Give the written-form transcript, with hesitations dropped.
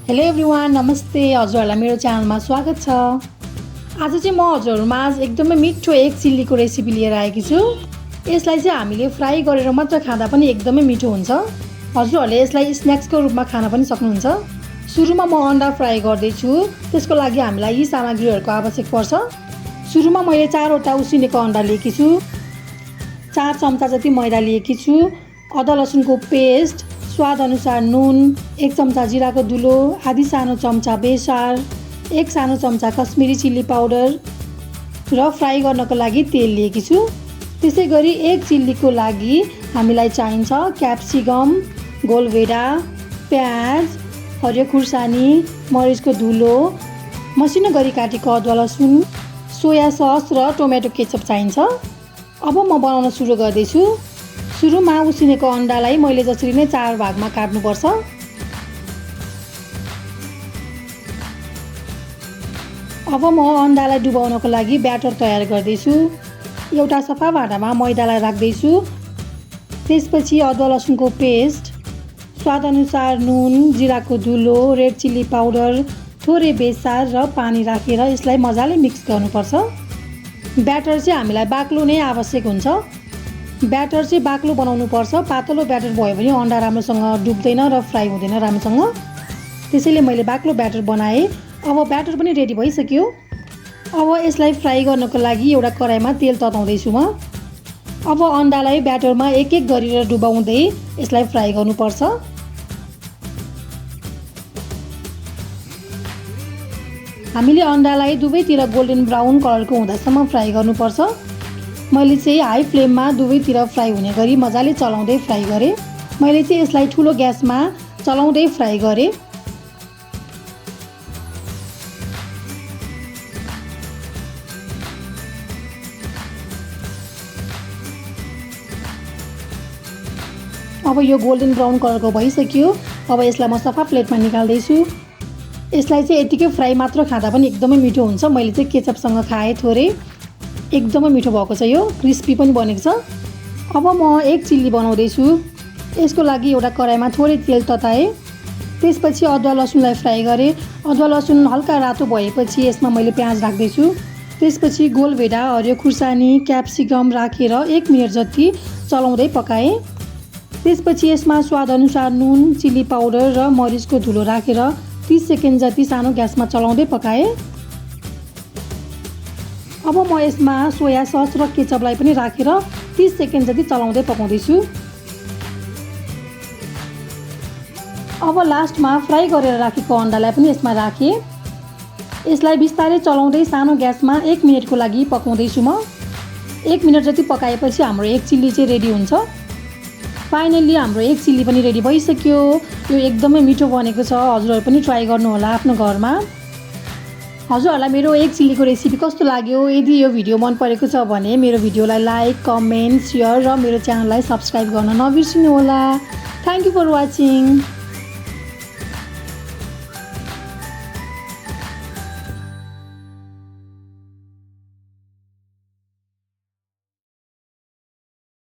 Hello everyone, नमस्ते। हजुरहरूलाई मेरो च्यानलमा स्वागत छ। आज चाहिँ म हजुरहरूमा एकदमै मिठो एग चिल्लीको रेसिपी लिएर आएकी छु। यसलाई चाहिँ हामीले फ्राई गरेर मात्र खाँदा पनि एकदमै मिठो हुन्छ। हजुरहरूले यसलाई स्न्याक्सको रूपमा खान पनि सक्नुहुन्छ। सुरुमा म अन्डा फ्राई गर्दैछु। त्यसको लागि हामीलाई यी सामग्रीहरूको आवश्यक पर्छ। सुरुमा मैले 4वटा उसिनेको अन्डा लिएकी छु, 4 चम्चा जति मैदा लिएकी छु, अदुवा लसुनको पेस्ट, स्वाद अनुसार नुन, 1 चम्चा जिराको धुलो, आधी सानो चम्चा बेसार, 1 सानो चम्चा कश्मीरी चिल्ली पाउडर र फ्राई गर्नको लागि तेल लिएकी छु। त्यसै गरी एग चिल्लीको लागि हामीलाई चाहिन्छ क्याप्सिकम, गोलभेडा, प्याज, हरियो खुर्सानी, मरिचको धुलो, मसिनो गरी काटेको अदुवा लसुन, सोया सस र टोमेटो केचप चाहिन्छ। अब म बनाउन सुरु गर्दैछु। सुरुमा उसिनेको अन्डालाई मैले जसरी नै 4 भागमा काट्नुपर्छ। अब म अन्डालाई डुबाउनको लागि ब्याटर तयार गर्दैछु। एउटा सफा भाँडामा मैदालाई राख्दैछु। त्यसपछि अदुवा लसुनको पेस्ट, स्वादअनुसार नुन, जिराको धुलो, रेड चिल्ली पाउडर, थोरै बेसार र पानी राखेर यसलाई मजाले मिक्स गर्नुपर्छ। ब्याटर चाहिँ हामीलाई बाक्लो नै आवश्यक हुन्छ। ब्याटर चाहिँ बाक्लो बनाउनु पर्छ। पातलो ब्याटर भयो भने अन्डा राम्रोसँग डुब्दैन र फ्राई हुँदैन राम्रोसँग। त्यसैले मैले बाक्लो ब्याटर बनाएँ। अब ब्याटर पनि रेडी भइसक्यो। अब यसलाई फ्राई गर्नको लागि एउटा कराईमा तेल तताउँदैछु म। अब अन्डालाई ब्याटरमा एक एक गरेर डुबाउँदै यसलाई फ्राई गर्नुपर्छ। हामीले अन्डालाई दुवैतिर गोल्डन ब्राउन कलरको हुँदासम्म फ्राई गर्नुपर्छ। मैले चाहिँ हाई फ्लेममा दुवैतिर फ्राई हुने गरी मजाले चलाउँदै फ्राई गरेँ। मैले चाहिँ यसलाई ठुलो ग्यासमा चलाउँदै फ्राई गरेँ। अब यो गोल्डन ब्राउन कलरको भइसक्यो। अब यसलाई म सफा प्लेटमा निकाल्दैछु। यसलाई चाहिँ यतिकै फ्राई मात्र खाँदा पनि एकदमै मिठो हुन्छ। मैले चाहिँ केचपसँग खाएँ थोरै, एकदमै मिठो भएको छ। यो क्रिस्पी पनि बनेको छ। अब म एग चिल्ली बनाउँदैछु। यसको लागि एउटा कराईमा थोरै तेल तताएँ। त्यसपछि अदुवा लसुनलाई फ्राई गरेँ। अदुवा लसुन हल्का रातो भएपछि यसमा मैले प्याज राख्दैछु। त्यसपछि गोलभेडा, हरियो खुर्सानी, क्याप्सिकम राखेर 1 मिनट जति चलाउँदै पकाएँ। त्यसपछि यसमा स्वादअनुसार नुन, चिल्ली पाउडर र मरिचको धुलो राखेर 30 सेकेन्ड जति सानो ग्यासमा चलाउँदै पकाएँ। अब म यसमा सोया सस र केचपलाई पनि राखेर 30 सेकेन्ड जति चलाउँदै पकाउँदैछु। अब लास्टमा फ्राई गरेर राखेको अन्डालाई पनि यसमा राखेँ। यसलाई बिस्तारै चलाउँदै सानो ग्यासमा 1 मिनटको लागि पकाउँदैछु म। 1 मिनट जति पकाएपछि हाम्रो एग चिल्ली चाहिँ रेडी हुन्छ। फाइनल्ली हाम्रो एग चिल्ली पनि रेडी भइसक्यो। यो एकदमै मिठो बनेको छ। हजुरहरू पनि ट्राई गर्नुहोला आफ्नो घरमा। हजुरहरूलाई मेरो एग चिल्लीको रेसिपी कस्तो लाग्यो? यदि यो भिडियो मन परेको छ भने मेरो भिडियोलाई लाइक, कमेन्ट, सेयर र मेरो च्यानललाई सब्स्क्राइब गर्न नबिर्सिनुहोला। Thank you for watching.